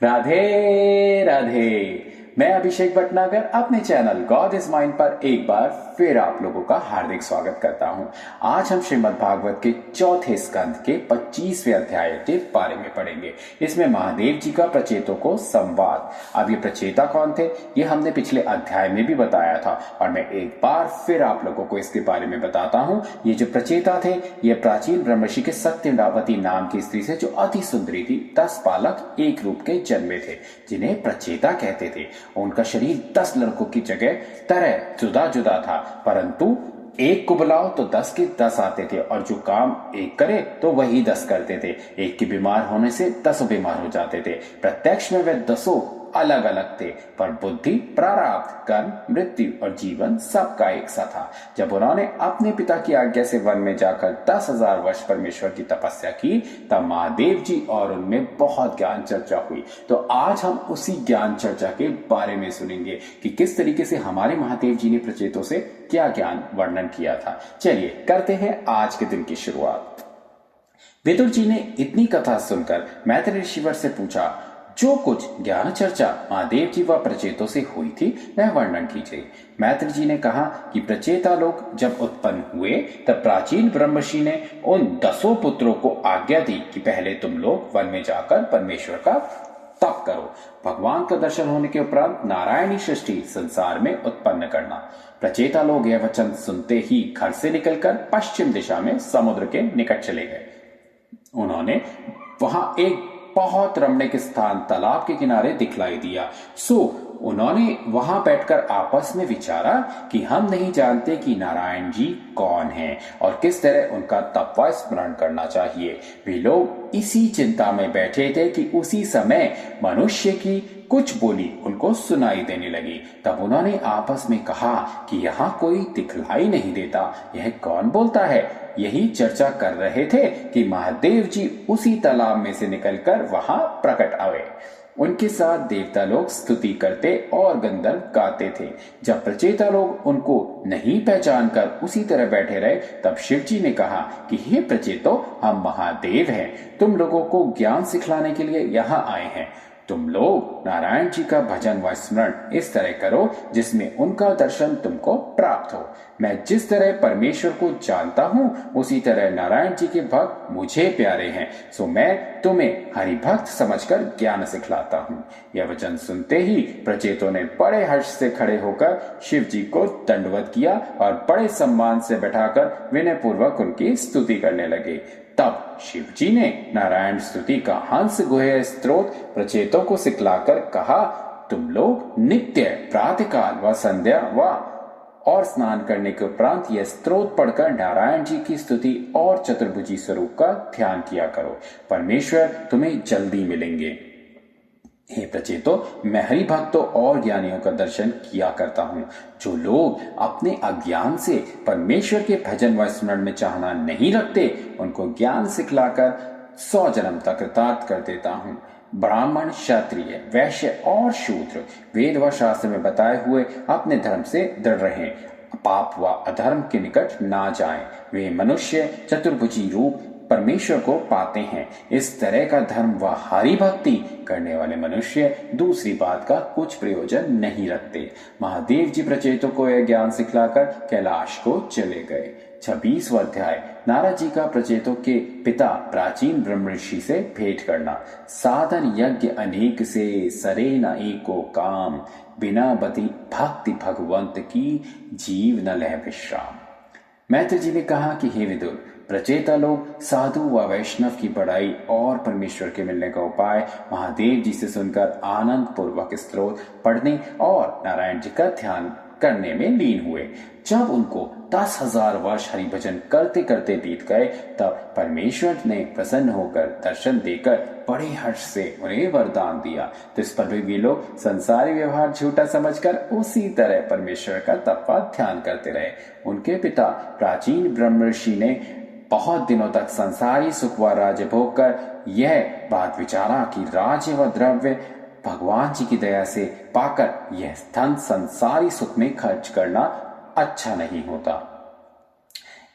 राधे राधे। मैं अभिषेक भटनागर अपने channel God is mind पर एक बार फिर आप लोगों का हार्दिक स्वागत करता हूं। आज हम श्रीमद् भागवत के चौथे स्कंद के 25वें अध्याय के बारे में पढ़ेंगे। इसमें महादेव जी का प्रचेतों को संवाद। अब ये प्रचेता कौन थे ये हमने पिछले अध्याय में भी बताया था और मैं एक बार फिर आप लोगों को इसके बारे में बताता हूं। ये जो प्रचेता थे ये प्राचीन ब्रह्मर्षि के सत्यवती नाम की स्त्री से जो अति सुंदरी थी 10 बालक एक रूप के जन्मे थे जिन्हें प्रचेता कहते थे। उनका शरीर 10 लड़कों की जगह तरह जुदा जुदा था, परंतु एक को बुलाओ तो 10 के 10 आते थे और जो काम एक करे तो वही 10 करते थे। एक के बीमार होने से 10 बीमार हो जाते थे। प्रत्यक्ष में वे 10 अलग अलग थे, पर बुद्धि, प्रारब्ध, कर्म, मृत्यु और जीवन सबका एक सा था। जब उन्होंने अपने पिता की आज्ञा से वन में जाकर 10,000 वर्ष परमेश्वर की तपस्या की तब महादेव जी और उनमें बहुत ज्ञान चर्चा हुई। तो आज हम उसी ज्ञान चर्चा के बारे में सुनेंगे कि किस तरीके से हमारे महादेव जी ने प्रचेतों से क्या ज्ञान वर्णन किया था। चलिए करते हैं आज के दिन की शुरुआत। विदुर जी ने इतनी कथा सुनकर मैत्री ऋषिवर से पूछा, जो कुछ ज्ञान चर्चा महादेव जी व प्रचेतों से हुई थी वह वर्णन कीजिए। मैत्री जी ने कहा कि प्रचेता लोग जब उत्पन्न हुए तब प्राचीन ब्रह्मर्षि ने उन 10 पुत्रों को आज्ञा दी कि पहले तुम लोग वन में जाकर परमेश्वर का तप करो। भगवान का दर्शन होने के उपरांत नारायणी सृष्टि संसार में उत्पन्न करना। प्रचेता लोग यह वचन सुनते ही घर से निकलकर पश्चिम दिशा में समुद्र के निकट चले गए। उन्होंने वहां एक बहुत रमणीक स्थान तालाब के किनारे दिखलाई दिया। उन्होंने वहां बैठकर आपस में विचारा कि हम नहीं जानते कि नारायण जी कौन हैं और किस तरह उनका तप व स्मरण करना चाहिए। वे लोग इसी चिंता में बैठे थे कि उसी समय मनुष्य की कुछ बोली उनको सुनाई देने लगी। तब उन्होंने आपस में कहा कि यहाँ कोई दिखलाई नहीं देता, यह कौन बोलता है। यही चर्चा कर रहे थे कि महादेव जी उसी तालाब में से निकलकर वहां प्रकट हुए। उनके साथ देवता लोग स्तुति करते और गंधर्व गाते थे। जब प्रचेता लोग उनको नहीं पहचान कर उसी तरह बैठे रहे तब शिव जी ने कहा कि हे प्रचेतो, हम महादेव हैं, तुम लोगों को ज्ञान सिखलाने के लिए यहाँ आए हैं। तुम लोग नारायण जी का भजन व स्मरण इस तरह करो जिसमें उनका दर्शन तुमको प्राप्त हो। मैं जिस तरह परमेश्वर को जानता हूं उसी तरह नारायण जी के भक्त मुझे प्यारे हैं, सो मैं तुम्हें हरि भक्त समझकर ज्ञान सिखलाता हूं। यह वचन सुनते ही प्रचेतों ने बड़े हर्ष से खड़े होकर शिव जी को दंडवत किया और बड़े सम्मान से बैठाकर विनय पूर्वक उनकी स्तुति करने लगे। तब शिव जी ने नारायण स्तुति का हंस गुह्य स्त्रोत प्रचेतों को सिखलाकर कहा, तुम लोग नित्य प्रातःकाल व संध्या व और स्नान करने के उपरांत यह स्त्रोत पढ़कर नारायण जी की स्तुति और चतुर्भुजी स्वरूप का ध्यान किया करो। परमेश्वर तुम्हें जल्दी मिलेंगे। हे प्रचेतो, मैं हरि भक्तों और ज्ञानियों का दर्शन किया करता हूँ। जो लोग अपने अज्ञान से परमेश्वर के भजन व स्मरण में चाहना नहीं रखते उनको ज्ञान सिखलाकर 100 जन्म तक कृतार्थ कर देता हूँ। ब्राह्मण, क्षत्रिय, वैश्य और शूद्र वेद व शास्त्र में बताए हुए अपने धर्म से दृढ़ रहें, पाप व अधर्म के निकट ना जाएं। वे मनुष्य चतुर्भुजी रूप परमेश्वर को पाते हैं। इस तरह का धर्म व हरि भक्ति करने वाले मनुष्य दूसरी बात का कुछ प्रयोजन नहीं रखते। महादेव जी प्रचेतों को यह ज्ञान सिखलाकर कैलाश को चले गए। 26वां अध्याय। नारद जी का प्रचेतों के पिता प्राचीन ब्रह्मर्षि से भेंट करना। साधन यज्ञ अनेक से सरे न एको काम, बिना बति भक्ति भगवंत की जीव न लह विश्राम। मैत्री जी ने कहा कि हे विदुर, प्रचेता लोग साधु व वैष्णव की पढ़ाई और परमेश्वर के मिलने का उपाय महादेव जी से सुनकर आनंद पूर्वक स्तोत्र पढ़ने और नारायण जी का ध्यान करने में लीन हुए। जब उनको 10,000 वर्ष हरि भजन करते करते बीत गए तब परमेश्वर ने प्रसन्न होकर दर्शन देकर बड़े हर्ष से उन्हें वरदान दिया। तो इस पर भी वे लोग संसारी व्यवहार झूठा समझकर उसी तरह परमेश्वर का तप व ध्यान करते रहे। उनके पिता प्राचीन ब्रह्मर्षि ने बहुत दिनों तक संसारी सुख व राज्य भोग कर यह बात विचारा कि राज्य व द्रव्य भगवान जी की दया से पाकर यह धन संसारी सुख में खर्च करना अच्छा नहीं होता।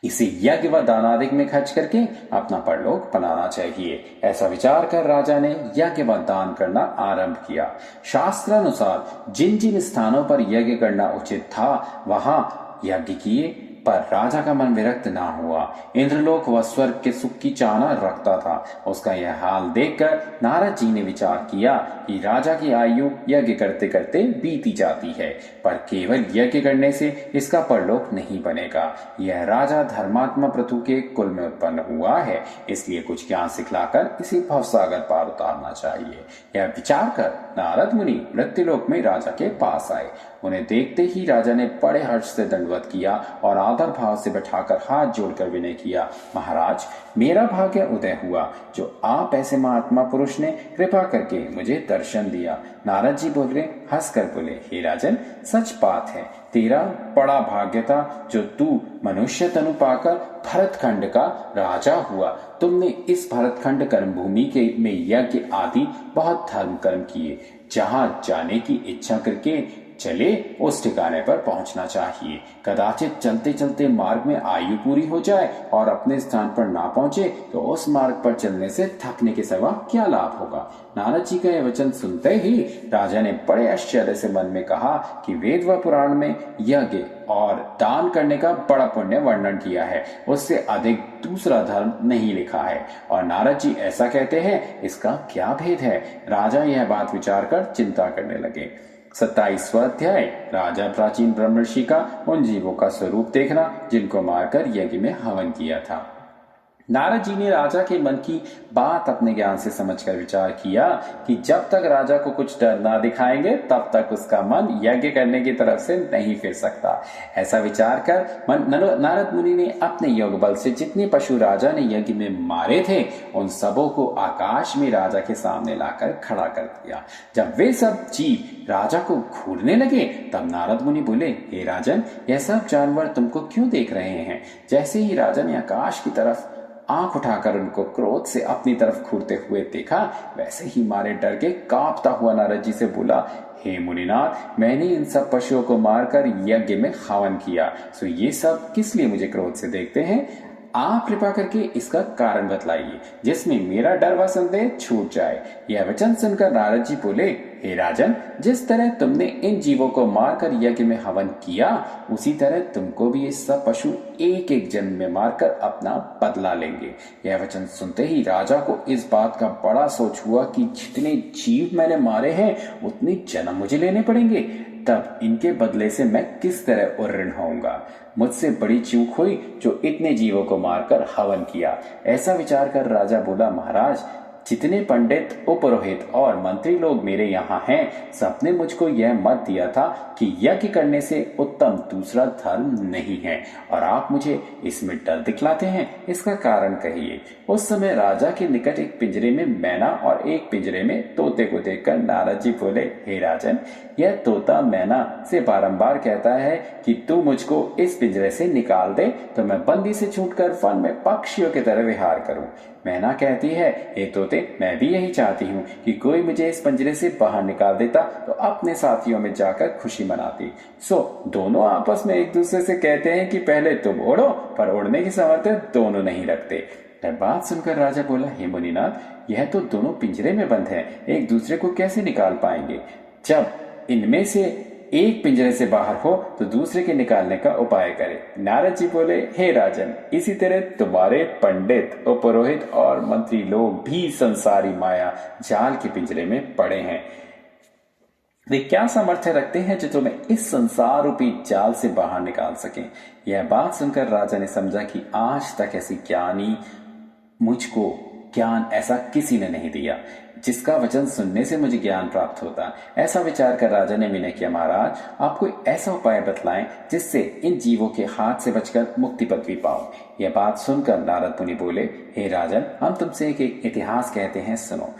इसे यज्ञ व दानादिक में खर्च करके अपना परलोक बनाना चाहिए। ऐसा विचार कर राजा ने यज्ञ व दान करना आरंभ किया। शास्त्रानुसार जिन जिन स्थानों पर यज्ञ करना उचित था वहां यज्ञ किए, पर राजा का मन विरक्त ना हुआ। इंद्रलोक व स्वर्ग के सुख की चाहना रखता था। उसका यह हाल देखकर नारद जी ने विचार किया कि राजा की आयु यज्ञ करते करते बीती जाती है, पर केवल यज्ञ करने से इसका परलोक नहीं बनेगा। यह राजा धर्मात्मा पृथु के कुल में उत्पन्न हुआ है, इसलिए कुछ ज्ञान सिखलाकर इसे भवसागर पार उतारना चाहिए। यह विचार कर नारद मुनि मृत्युलोक में राजा के पास आए। उन्हें देखते ही राजा ने बड़े हर्ष से दंडवत किया और आदर भाव से बैठाकर हाथ जोड़कर विनय किया। महाराज, मेरा भाग्य उदय हुआ जो आप ऐसे महात्मा पुरुष ने कृपा करके मुझे दर्शन दिया। नारद जी बोले, हंसकर बोले, हे राजन, सच बात है, तेरा बड़ा भाग्य था जो तू मनुष्य तनु पाकर भरतखंड का राजा हुआ। तुमने इस भरतखंड कर्मभूमि के में यज्ञ आदि बहुत धर्म कर्म किए। जहां जाने की इच्छा करके चले उस ठिकाने पर पहुंचना चाहिए। कदाचित चलते चलते मार्ग में आयु पूरी हो जाए और अपने स्थान पर ना पहुंचे तो उस मार्ग पर चलने से थकने के सिवा क्या लाभ होगा। नारद जी का यह वचन सुनते ही राजा ने बड़े आश्चर्य से मन में कहा कि वेद व पुराण में यज्ञ और दान करने का बड़ा पुण्य वर्णन किया है, उससे अधिक दूसरा धर्म नहीं लिखा है। और नारद जी ऐसा कहते हैं, इसका क्या भेद है। राजा यह बात विचार कर चिंता करने लगे। 27वां अध्याय, राजा प्राचीन ब्रह्मर्षि का उन जीवों का स्वरूप देखना जिनको मारकर यज्ञ में हवन किया था। नारद जी ने राजा के मन की बात अपने ज्ञान से समझकर विचार किया कि जब तक राजा को कुछ डर ना दिखाएंगे तब तक उसका मन यज्ञ करने की तरफ से नहीं फिर सकता। ऐसा विचार कर नारद मुनि ने अपने योग बल से जितने पशु राजा ने यज्ञ में मारे थे उन सबों को आकाश में राजा के सामने लाकर खड़ा कर दिया। जब वे सब जीव राजा को घूरने लगे तब नारद मुनि बोले, हे राजन, यह सब जानवर तुमको क्यों देख रहे हैं। जैसे ही राजा ने आकाश की तरफ आंख उठाकर उनको क्रोध से अपनी तरफ घूरते हुए देखा, वैसे ही मारे डर के कांपता हुआ नारद जी से बोला, हे मुनिनाथ, मैंने इन सब पशुओं को मारकर यज्ञ में हवन किया, सो ये सब किस लिए मुझे क्रोध से देखते हैं। आप कृपा करके इसका कारण बतलाइए जिसमें मेरा डर व संदेह छूट जाए। यह वचन सुनकर नारद जी बोले, हे राजन, जिस तरह तुमने इन जीवों को मारकर यज्ञ में हवन किया उसी तरह तुमको भी ये सब पशु एक एक जन्म में मारकर अपना बदला लेंगे। यह वचन सुनते ही राजा को इस बात का बड़ा सोच हुआ कि जितने जीव मैंने मारे हैं उतने जन्म मुझे लेने पड़ेंगे, तब इनके बदले से मैं किस तरह उर्ऋण होऊंगा। मुझसे बड़ी चूक हुई जो इतने जीवों को मारकर हवन किया। ऐसा विचार कर राजा बोला, महाराज, जितने पंडित, उपरोहित और मंत्री लोग मेरे यहाँ हैं, सबने मुझको यह मत दिया था कि यज्ञ करने से उत्तम दूसरा धर्म नहीं है, और आप मुझे इसमें डर दिखलाते हैं, इसका कारण कहिए। उस समय राजा के निकट एक पिंजरे में मैना और एक पिंजरे में तोते को देखकर नारद जी बोले, हे राजन, यह तोता मैना से बारंबार कहता है कि तू मुझको इस पिंजरे से निकाल दे तो मैं बंदी से छूटकर वन में पक्षियों की तरह विहार करूं। मैना कहती है, हे तोते, मैं भी यही चाहती हूँ कि कोई मुझे इस पिंजरे से बाहर निकाल देता तो अपने साथियों में जाकर खुशी मनाती। सो दोनों आपस में एक दूसरे से कहते हैं कि पहले तुम उड़ो, पर उड़ने की सामर्थ्य दोनों नहीं रखते। बात सुनकर राजा बोला, हे मुनिनाथ, यह तो दोनों पिंजरे में बंद हैं, एक दूसरे को कैसे निकाल पाएंगे। जब इनमें से एक पिंजरे से बाहर हो तो दूसरे के निकालने का उपाय करे। नारद जी बोले, हे राजन, इसी तरह तुम्हारे पंडित, उपरोहित और मंत्री लोग भी संसारी माया जाल के पिंजरे में पड़े हैं। वे क्या सामर्थ्य रखते हैं जो तुम्हें इस संसार रूपी जाल से बाहर निकाल सकें। यह बात सुनकर राजा ने समझा कि आज तक ऐसी ज्ञानी मुझको ज्ञान ऐसा किसी ने नहीं दिया जिसका वचन सुनने से मुझे ज्ञान प्राप्त होता। ऐसा विचार कर राजा ने विनय किया, महाराज, आप कोई ऐसा उपाय बतलाएं जिससे इन जीवों के हाथ से बचकर मुक्ति पदवी पाऊं। यह बात सुनकर नारद मुनि बोले, हे राजन, हम तुमसे एक इतिहास कहते हैं, सुनो।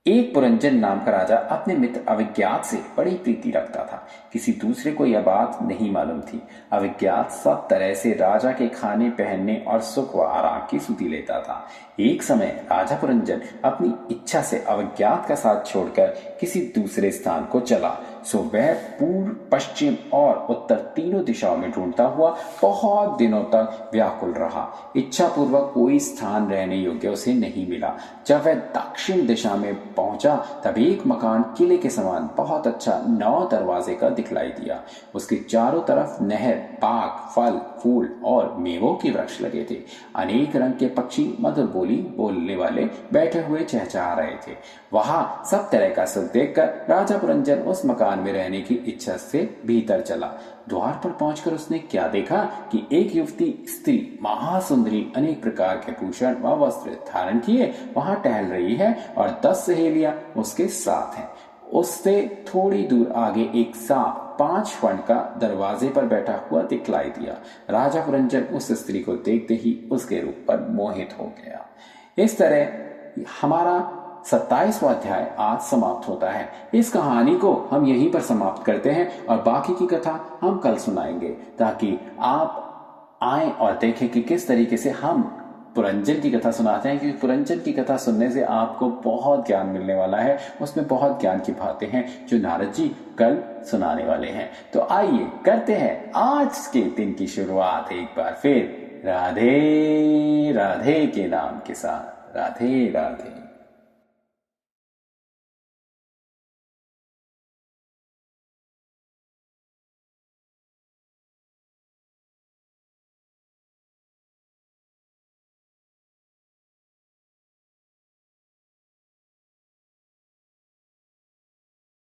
एक पुरंजन नाम का राजा अपने मित्र अविज्ञात से बड़ी प्रीति रखता था। किसी दूसरे को यह बात नहीं मालूम थी। अविज्ञात सब तरह से राजा के खाने, पहनने और सुख व आराम की सुधि लेता था। एक समय राजा पुरंजन अपनी इच्छा से अविज्ञात का साथ छोड़कर किसी दूसरे स्थान को चला। सो वह पूर्व, पश्चिम और उत्तर तीनों दिशाओं में ढूंढता हुआ बहुत दिनों तक व्याकुल रहा। इच्छा पूर्वक कोई स्थान रहने योग्य उसे नहीं मिला। जब वह दक्षिण दिशा में पहुंचा तब एक मकान किले के समान बहुत अच्छा 9 दरवाजे का दिखलाई दिया। उसके चारों तरफ नहर, बाग, फल, फूल और मेवों के वृक्ष लगे थे। अनेक रंग के पक्षी मधुर बोली बोलने वाले बैठे हुए चहचहा रहे थे। वहां सब तरह का सुख देखकर राजा पुरंजन उस मकान में रहने की इच्छा से भीतर चला। द्वार पर पहुंचकर उसने क्या देखा कि एक युवती स्त्री महासुंदरी अनेक प्रकार के भूषण व वस्त्र धारण किए वहां टहल रही है और 10 सहेलियां उसके साथ हैं। उससे थोड़ी दूर आगे एक सांप 5 फण का दरवाजे पर बैठा हुआ दिखलाई दिया। राजा पुरंजन उस स्त्री को देखते ही उसके रूप पर मोहित हो गया। इस तरह हमारा 27वां अध्याय आज समाप्त होता है। इस कहानी को हम यहीं पर समाप्त करते हैं और बाकी की कथा हम कल सुनाएंगे, ताकि आप आए और देखें कि किस तरीके से हम पुरंजन की कथा सुनाते हैं, क्योंकि पुरंजन की कथा सुनने से आपको बहुत ज्ञान मिलने वाला है। उसमें बहुत ज्ञान की बातें हैं जो नारद जी कल सुनाने वाले हैं। तो आइए करते हैं आज के दिन की शुरुआत एक बार फिर राधे राधे के नाम के साथ। राधे राधे।